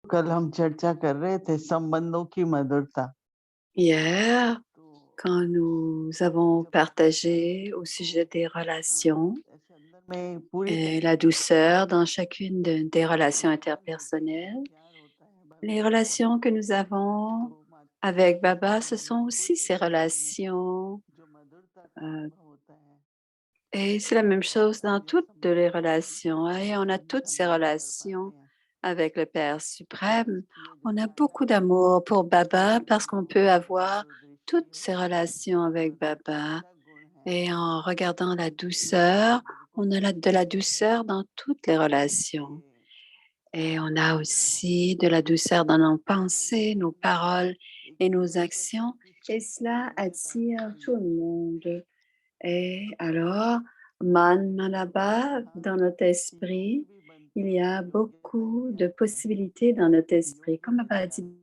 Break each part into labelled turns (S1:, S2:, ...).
S1: कल हम चर्चा कर रहे थे संबंधों की मधुरता।
S2: Hier,
S1: तो
S2: quand nous
S1: कि
S2: avons
S1: जब हम
S2: partagé au
S1: को
S2: sujet des relations
S1: ऐसे अंदर में पूरी
S2: et
S1: तरीके
S2: la
S1: से
S2: douceur dans chacune des relations
S1: प्यार होता है,
S2: interpersonnelles,
S1: प्यार होता है
S2: les
S1: बाबा के साथ,
S2: relations que nous avons
S1: तो माता
S2: avec
S1: पिता के
S2: Baba, ce
S1: संबंध
S2: sont
S1: में कोई
S2: aussi
S1: भी
S2: ces
S1: संबंध में
S2: relations.
S1: जो मधुरता का
S2: euh,
S1: अनुभव होता है,
S2: et c'est la même chose dans
S1: सारे
S2: toutes les
S1: संबंधों में
S2: relations. Et on a
S1: हम
S2: toutes ces
S1: संबंध कर
S2: relations
S1: पाते हैं।
S2: avec le Père suprême.
S1: इसलिए जो
S2: On a
S1: साया
S2: beaucoup d'amour pour Baba parce qu'on peut avoir
S1: जो दृष्टि
S2: toutes
S1: है,
S2: ces relations
S1: जो
S2: avec
S1: मधुरता
S2: Baba.
S1: का गुण है,
S2: Et en regardant la
S1: वो
S2: douceur,
S1: बिल्कुल
S2: on a de la douceur dans toutes les relations.
S1: कि
S2: Et on a
S1: जो
S2: aussi de la douceur dans nos pensées, nos paroles
S1: एक
S2: et nos
S1: ऐसा
S2: actions.
S1: शक्ति
S2: Et
S1: स्रोत
S2: cela
S1: निर्मित
S2: attire
S1: होती
S2: tout
S1: है
S2: le monde. Et alors,
S1: और
S2: Man Manaba,
S1: यहाँ
S2: dans notre
S1: चीजों की
S2: esprit,
S1: भी बनती
S2: il y
S1: है
S2: a
S1: योग्यता
S2: beaucoup de
S1: ज्ञान है
S2: possibilités dans notre
S1: जो
S2: esprit.
S1: भी
S2: Comme Baba a
S1: विचार
S2: dit,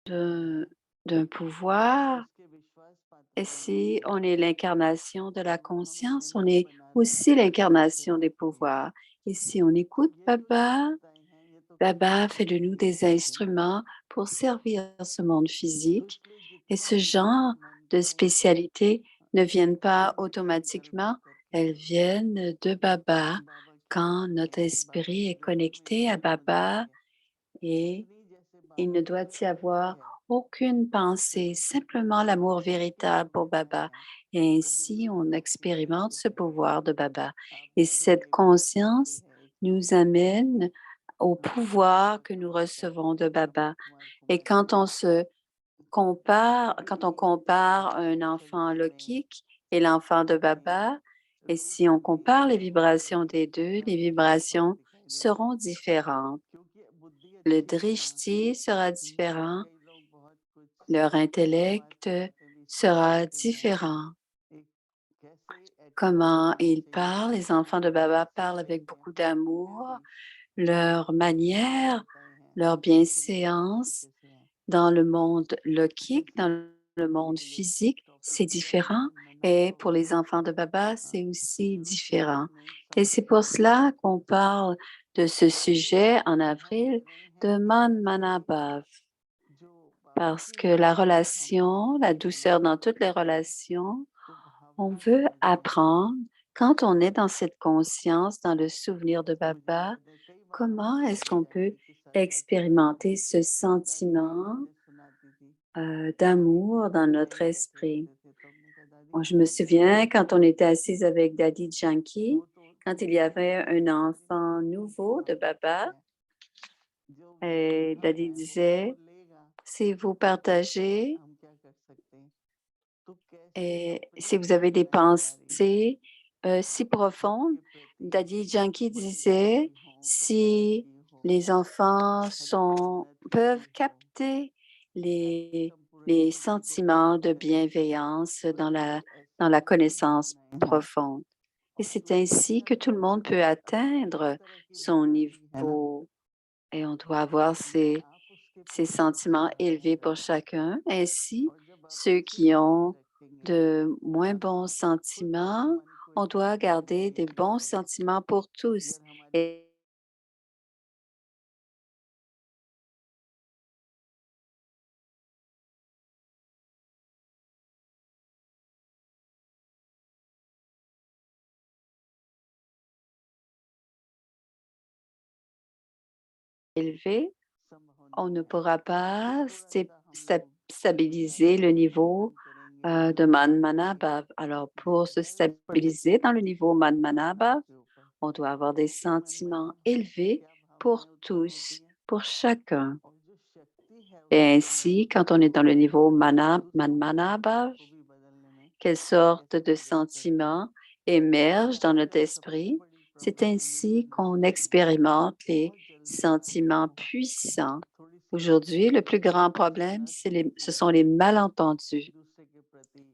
S2: de- d'un pouvoir.
S1: उसके विश्वास पात्र
S2: Et
S1: बनने
S2: si
S1: में
S2: on est l'incarnation de la
S1: हमें
S2: conscience, on
S1: निमित्त
S2: est
S1: बनाने में
S2: aussi
S1: बहुत मदद
S2: l'incarnation des
S1: मिलती है।
S2: pouvoirs. Et si on écoute
S1: ये जो
S2: Baba,
S1: योग्यताएं हैं ये तो किसी
S2: Baba
S1: भी
S2: fait de
S1: व्यक्ति
S2: nous
S1: में
S2: des
S1: होती है।
S2: instruments pour servir ce monde
S1: तो
S2: physique.
S1: इसलिए
S2: Et
S1: जितना
S2: ce
S1: हम
S2: genre
S1: मन
S2: de
S1: को
S2: spécialités ne viennent pas
S1: मन से
S2: automatiquement,
S1: अंतर्मुख करते
S2: elles
S1: हैं,
S2: viennent de Baba
S1: बाबा की
S2: quand
S1: याद
S2: notre
S1: में, बाबा
S2: esprit
S1: की
S2: est
S1: यादों में
S2: connecté à
S1: स्थित हो जाती
S2: Baba
S1: है।
S2: et
S1: उतनी जैसे
S2: il
S1: बाबा
S2: ne
S1: की
S2: doit y
S1: उपस्थिति
S2: avoir
S1: है,
S2: aucune pensée,
S1: स्वतंत्रता
S2: simplement
S1: की
S2: l'amour
S1: शक्ति
S2: véritable pour
S1: योग्यताएं
S2: Baba.
S1: हैं,
S2: Et
S1: वो
S2: ainsi,
S1: बिल्कुल
S2: on
S1: आपके
S2: expérimente ce
S1: अनुकूल होती
S2: pouvoir
S1: है,
S2: de Baba. Et
S1: आपके
S2: cette
S1: लिए वरदान होती
S2: conscience
S1: है।
S2: nous amène au
S1: बाबा की
S2: pouvoir que nous
S1: उपस्थिति का
S2: recevons de Baba.
S1: कुमार
S2: Et
S1: कुमारियों में
S2: quand on compare un enfant
S1: शरीर में
S2: Lokik et l'enfant de Baba, et
S1: रूप
S2: si on
S1: रंगीन
S2: compare les
S1: रंग
S2: vibrations des deux, les
S1: रंगीन फल
S2: vibrations
S1: दिखाई देते
S2: seront
S1: हैं,
S2: différentes.
S1: क्योंकि बुद्धि
S2: Le
S1: अच्छी है ना।
S2: drishti sera
S1: यहाँ पे
S2: différent,
S1: कई लोग बहुत कुछ
S2: leur
S1: समाज
S2: intellect
S1: की बातें भी
S2: sera
S1: समझते हैं।
S2: différent.
S1: एक कैसे एटीट्यूड
S2: Comment
S1: होना
S2: ils
S1: चाहिए,
S2: parlent, les enfants de
S1: कैसे
S2: Baba parlent avec
S1: एक्सरसाइज है,
S2: beaucoup
S1: ये
S2: d'amour,
S1: भी
S2: leur
S1: जो
S2: manière,
S1: योग्यताएं हैं
S2: leur
S1: बिल्कुल इसी
S2: bienséance
S1: तरीके से हैं।
S2: dans le monde lokique,
S1: क्योंकि
S2: dans le monde
S1: अभी जो
S2: physique,
S1: टॉपिक
S2: c'est
S1: चल रहा
S2: différent.
S1: है मना
S2: Et pour
S1: भाव,
S2: les enfants de Baba, c'est aussi
S1: शुरू
S2: différent.
S1: शुरू में
S2: Et c'est pour
S1: संपूर्ण
S2: cela qu'on parle de ce sujet en
S1: हम
S2: avril
S1: रहे हैं
S2: de
S1: कि
S2: Man Manabhav.
S1: जो बाबा
S2: Parce
S1: की
S2: que la
S1: उपस्थिति में हम
S2: relation, la douceur dans toutes les relations, on veut apprendre, quand on est dans cette conscience, dans le souvenir de Baba,
S1: कई बार हम
S2: comment est-ce
S1: चले
S2: qu'on
S1: जाते
S2: peut
S1: थे सत्संग से,
S2: expérimenter ce
S1: माता जी कई
S2: sentiment
S1: बातें सुनाती थी,
S2: d'amour dans
S1: हम
S2: notre
S1: वहीं बैठे
S2: esprit.
S1: होते थे, तो हमने कहा दादी
S2: Moi, je me
S1: क्या
S2: souviens quand on était assise avec Daddy Janki,
S1: वो तो
S2: quand il y
S1: मुझे
S2: avait un
S1: दादी ने
S2: enfant
S1: जो भी
S2: nouveau de
S1: आवश्यकता
S2: Baba,
S1: है, जो भी
S2: et
S1: चाहिए
S2: Daddy
S1: है वो
S2: disait,
S1: लेगा,
S2: si vous
S1: तो
S2: partagez
S1: हम क्या कर सकते हैं। तो कैसे
S2: et si
S1: अपनी
S2: vous avez des
S1: भावनाएं हमारी
S2: pensées si profondes,
S1: सबके प्रति
S2: Daddy Janki
S1: मधुरता
S2: disait,
S1: की हो, सच्चाई
S2: si
S1: की हो,
S2: les enfants
S1: हर एक उन्नति
S2: peuvent
S1: की हो,
S2: capter
S1: हर एक
S2: les, les
S1: संपूर्णता जिनको
S2: sentiments
S1: प्राप्त
S2: de
S1: करनी है,
S2: bienveillance
S1: बिल्कुल
S2: dans
S1: ऐसी
S2: la
S1: ही
S2: connaissance
S1: भावनाएं हों।
S2: profonde. Et
S1: और
S2: c'est
S1: दूसरी
S2: ainsi que tout le monde peut
S1: अपनी किस
S2: atteindre
S1: तरह की
S2: son
S1: भावना ली है ना,
S2: niveau. Et on doit avoir
S1: कि आप उसके
S2: ces
S1: प्रति
S2: sentiments élevés
S1: आज्ञाकारी
S2: pour
S1: रहें।
S2: chacun. Ainsi,
S1: और जब आप
S2: ceux
S1: ऐसी
S2: qui
S1: भावनाएं
S2: ont
S1: रखेंगे
S2: de moins
S1: तब
S2: bons
S1: आप खुद अपने
S2: sentiments,
S1: मन को
S2: on doit
S1: शांत करने
S2: garder
S1: में
S2: des
S1: लगे
S2: bons
S1: रहें।
S2: sentiments pour tous.
S1: अगर हमारी
S2: Et élevés,
S1: संभव
S2: on
S1: नहीं
S2: ne
S1: है,
S2: pourra
S1: तो
S2: pas
S1: थोड़ा सा हम लोग
S2: stabiliser le
S1: शांति
S2: niveau
S1: अध्ययन करेंगे,
S2: de Manmanabhav. Alors, pour se stabiliser dans le niveau
S1: भावनाओं
S2: Manmanabhav,
S1: के ऊपर
S2: on doit avoir des
S1: कि मन
S2: sentiments
S1: भाव से
S2: élevés
S1: क्या भावनाएं
S2: pour
S1: उत्पन्न होती
S2: tous,
S1: हैं,
S2: pour chacun.
S1: और जो शक्ति है उस
S2: Et
S1: भावनाओं
S2: ainsi,
S1: की
S2: quand on est dans le niveau
S1: दूसरों के भावनाओं
S2: Manmanabhav,
S1: को भी बदलने में
S2: quelle sorte
S1: कैसे
S2: de
S1: मदद करती है।
S2: sentiments émergent dans
S1: शायद
S2: notre
S1: सबसे
S2: esprit.
S1: बड़ी
S2: C'est
S1: problem
S2: ainsi
S1: individuals
S2: qu'on
S1: में
S2: expérimente les
S1: बहुत जल्दी आती है
S2: sentiments
S1: ना,
S2: puissants.
S1: थोड़ी सी
S2: Aujourd'hui, le plus grand problème,
S1: गलतफहमी
S2: ce
S1: होती
S2: sont
S1: है,
S2: les
S1: एक
S2: malentendus.
S1: दूसरे के प्रति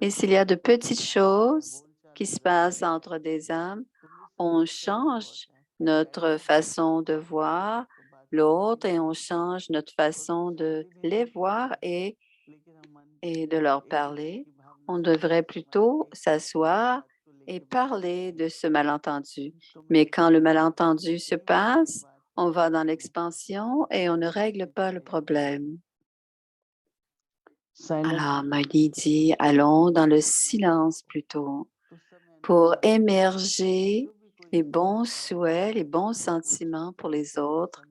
S2: Et s'il y a de
S1: impression
S2: petites
S1: बनाते हैं,
S2: choses
S1: बोलचाल
S2: qui se
S1: बदलती
S2: passent
S1: है,
S2: entre des âmes,
S1: तो
S2: on
S1: मिसअंडरस्टैंडिंग बहुत
S2: change
S1: है,
S2: notre
S1: ऐसे बहुत
S2: façon de
S1: भावनाओं
S2: voir, l'autre et on change notre façon de les voir et de leur parler. On devrait plutôt s'asseoir et parler de ce malentendu. Mais quand le malentendu se passe, on va dans l'expansion et on ne règle pas le problème. Alors, Maggie dit, allons dans le silence plutôt pour émerger les bons souhaits, les bons sentiments pour les autres.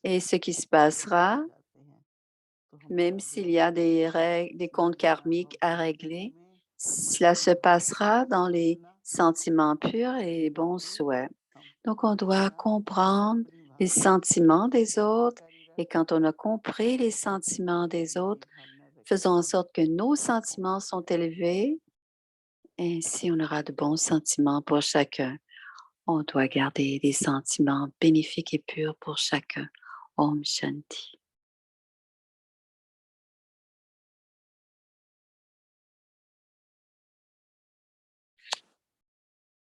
S2: Et ce qui se passera, même s'il y a des règles, des comptes karmiques à régler, cela se passera dans les sentiments purs et les bons souhaits. Donc, on doit comprendre les sentiments des autres et quand on a compris les sentiments des autres, faisons en sorte que nos sentiments sont élevés. Ainsi, on aura de bons sentiments pour chacun. On doit garder des sentiments bénéfiques et purs pour chacun. Om Shanti.